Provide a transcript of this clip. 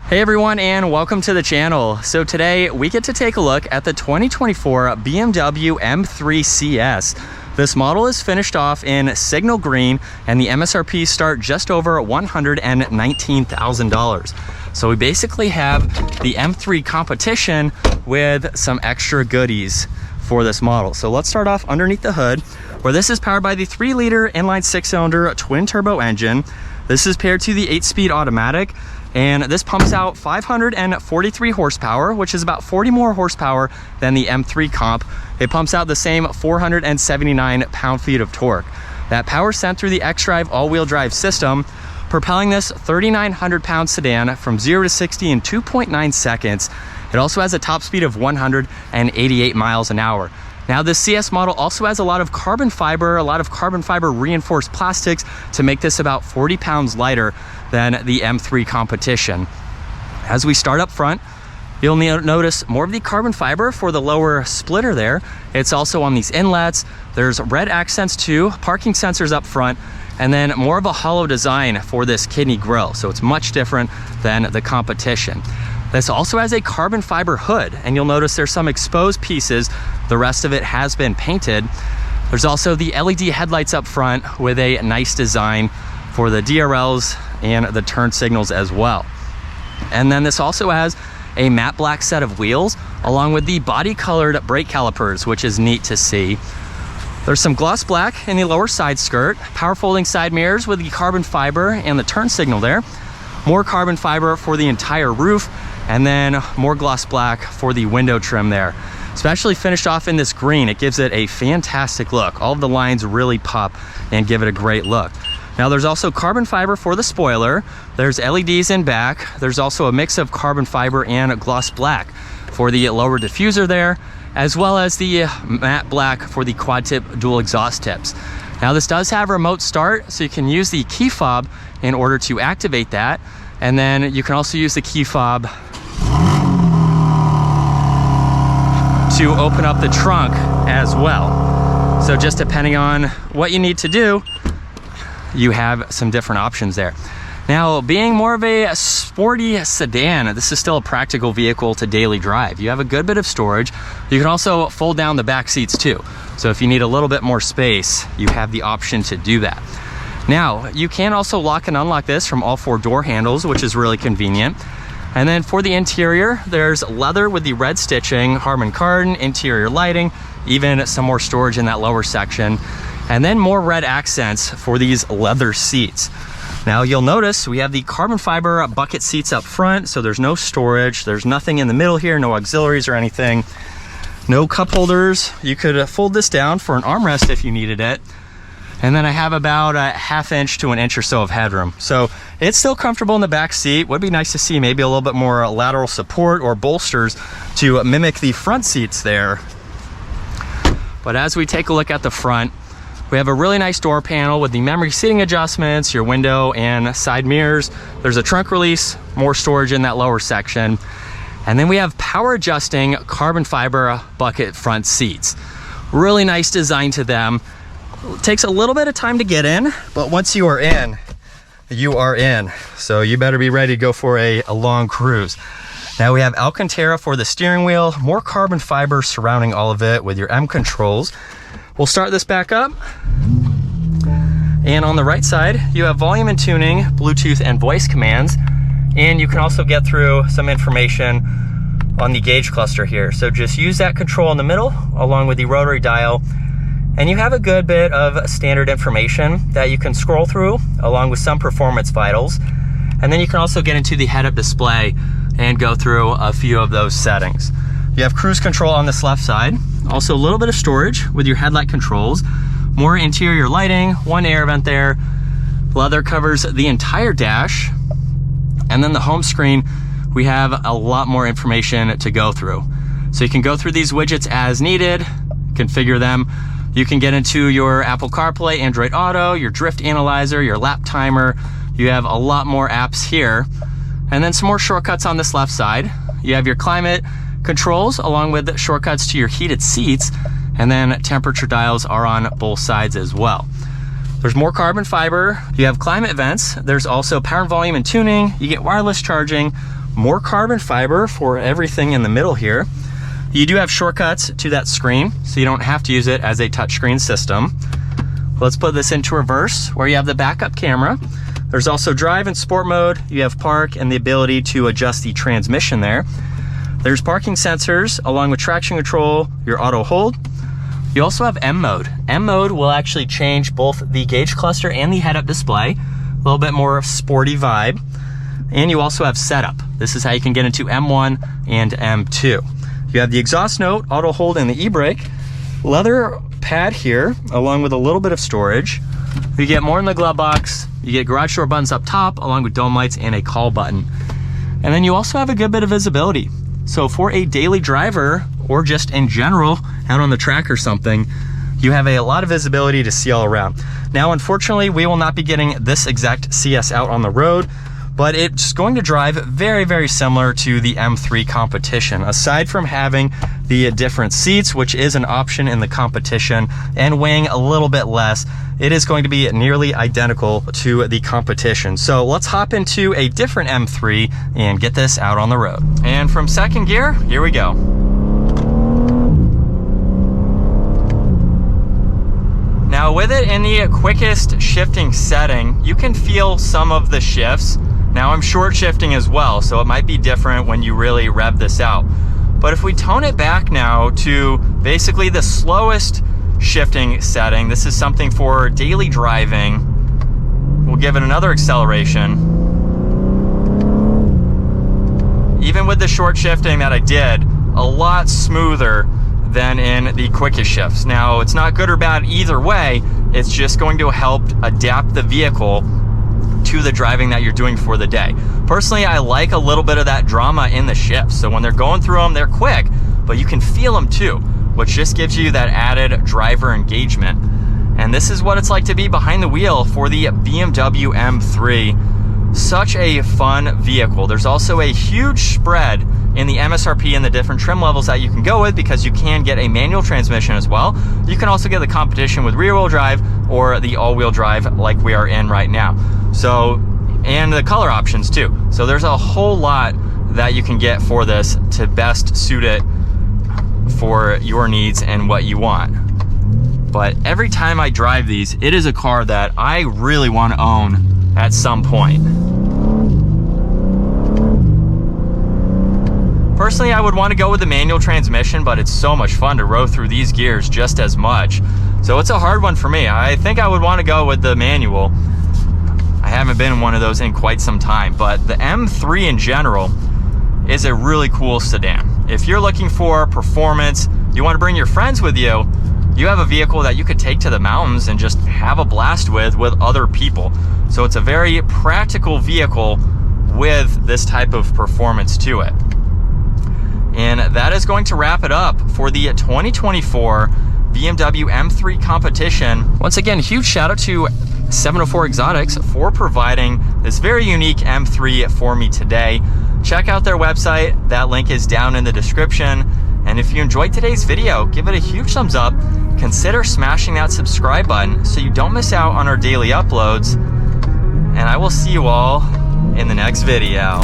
Hey everyone, and welcome to the channel. So today we get to take a look at the 2024 BMW M3 CS. This model is finished off in signal green and the MSRP start just over $119,000. So we basically have the M3 Competition with some extra goodies for this model. So let's start off underneath the hood, where this is powered by the 3-liter inline 6-cylinder twin turbo engine. This is paired to the 8-speed automatic, and this pumps out 543 horsepower, which is about 40 more horsepower than the M3 Comp. It pumps out the same 479 pound-feet of torque. That power sent through the xDrive all-wheel drive system, propelling this 3,900-pound sedan from 0 to 60 in 2.9 seconds. It also has a top speed of 188 miles an hour. Now, this CS model also has a lot of carbon fiber reinforced plastics to make this about 40 pounds lighter than the M3 Competition. As we start up front, you'll notice more of the carbon fiber for the lower splitter there. It's also on these inlets. There's red accents too, parking sensors up front, and then more of a hollow design for this kidney grille. So it's much different than the Competition. This also has a carbon fiber hood, and you'll notice there's some exposed pieces. The rest of it has been painted. There's also the LED headlights up front with a nice design for the DRLs and the turn signals as well. And then this also has a matte black set of wheels along with the body colored brake calipers, which is neat to see. There's some gloss black in the lower side skirt, power folding side mirrors with the carbon fiber and the turn signal there, more carbon fiber for the entire roof, and then more gloss black for the window trim there. Especially finished off in this green, it gives it a fantastic look. All of the lines really pop and give it a great look. Now, there's also carbon fiber for the spoiler. There's LEDs in back. There's also a mix of carbon fiber and gloss black for the lower diffuser there, as well as the matte black for the quad tip dual exhaust tips. Now, this does have remote start, so you can use the key fob in order to activate that. And then you can also use the key fob to open up the trunk as well. So just depending on what you need to do, you have some different options there. Now, being more of a sporty sedan, this is still a practical vehicle to daily drive. You have a good bit of storage. You can also fold down the back seats too. So if you need a little bit more space, you have the option to do that. Now, you can also lock and unlock this from all 4 door handles, which is really convenient. And then for the interior, there's leather with the red stitching, Harman Kardon, interior lighting, even some more storage in that lower section. And then more red accents for these leather seats. Now, you'll notice we have the carbon fiber bucket seats up front, so there's no storage. There's nothing in the middle here, no auxiliaries or anything. No cup holders. You could fold this down for an armrest if you needed it. And then I have about a ½ to 1 inch or so of headroom. So it's still comfortable in the back seat. Would be nice to see maybe a little bit more lateral support or bolsters to mimic the front seats there. But as we take a look at the front, we have a really nice door panel with the memory seating adjustments, your window and side mirrors. There's a trunk release, more storage in that lower section. And then we have power adjusting carbon fiber bucket front seats. Really nice design to them. It takes a little bit of time to get in, but once you are in, you are in. So you better be ready to go for a long cruise. Now we have Alcantara for the steering wheel, more carbon fiber surrounding all of it with your M controls. We'll start this back up. And on the right side, you have volume and tuning, Bluetooth and voice commands. And you can also get through some information on the gauge cluster here. So just use that control in the middle along with the rotary dial. And you have a good bit of standard information that you can scroll through along with some performance vitals. And then you can also get into the head-up display and go through a few of those settings. You have cruise control on this left side. Also a little bit of storage with your headlight controls. More interior lighting, 1 air vent there. Leather covers the entire dash. And then the home screen, we have a lot more information to go through. So you can go through these widgets as needed, configure them. You can get into your Apple CarPlay, Android Auto, your drift analyzer, your lap timer. You have a lot more apps here. And then some more shortcuts on this left side. You have your climate controls along with shortcuts to your heated seats. And then temperature dials are on both sides as well. There's more carbon fiber. You have climate vents. There's also power, volume, and tuning. You get wireless charging, more carbon fiber for everything in the middle here. You do have shortcuts to that screen, so you don't have to use it as a touchscreen system. Let's put this into reverse, where you have the backup camera. There's also drive and sport mode. You have park and the ability to adjust the transmission there. There's parking sensors along with traction control, your auto hold. You also have M mode. M mode will actually change both the gauge cluster and the head-up display. A little bit more of sporty vibe. And you also have setup. This is how you can get into M1 and M2. You have the exhaust note, auto hold, and the e-brake. Leather pad here, along with a little bit of storage. You get more in the glove box. You get garage door buttons up top, along with dome lights and a call button. And then you also have a good bit of visibility. So for a daily driver, or just in general, out on the track or something, you have a lot of visibility to see all around. Now, unfortunately, we will not be getting this exact CS out on the road, but it's going to drive very, very similar to the M3 Competition. Aside from having the different seats, which is an option in the Competition, and weighing a little bit less, it is going to be nearly identical to the Competition. So let's hop into a different M3 and get this out on the road. And from second gear, here we go. Now with it in the quickest shifting setting, you can feel some of the shifts. Now I'm short shifting as well, so it might be different when you really rev this out. But if we tone it back now to basically the slowest shifting setting, this is something for daily driving. We'll give it another acceleration. Even with the short shifting that I did, a lot smoother than in the quickest shifts. Now, it's not good or bad either way. It's just going to help adapt the vehicle to the driving that you're doing for the day. Personally, I like a little bit of that drama in the shifts. So when they're going through them, they're quick, but you can feel them too, which just gives you that added driver engagement. And this is what it's like to be behind the wheel for the BMW M3. Such a fun vehicle. There's also a huge spread in the MSRP and the different trim levels that you can go with, because you can get a manual transmission as well. You can also get the Competition with rear-wheel drive or the all-wheel drive like we are in right now. So, and the color options too. So there's a whole lot that you can get for this to best suit it for your needs and what you want. But every time I drive these, it is a car that I really want to own at some point. Personally, I would want to go with the manual transmission, but it's so much fun to row through these gears just as much. So it's a hard one for me. I think I would want to go with the manual. I haven't been in one of those in quite some time, but the M3 in general is a really cool sedan. If you're looking for performance, you want to bring your friends with you, you have a vehicle that you could take to the mountains and just have a blast with other people. So it's a very practical vehicle with this type of performance to it. And that is going to wrap it up for the 2024 BMW M3 Competition. Once again, huge shout out to 704 Exotics for providing this very unique M3 for me today. Check out their website. That link is down in the description. And if you enjoyed today's video, give it a huge thumbs up. Consider smashing that subscribe button so you don't miss out on our daily uploads. And I will see you all in the next video.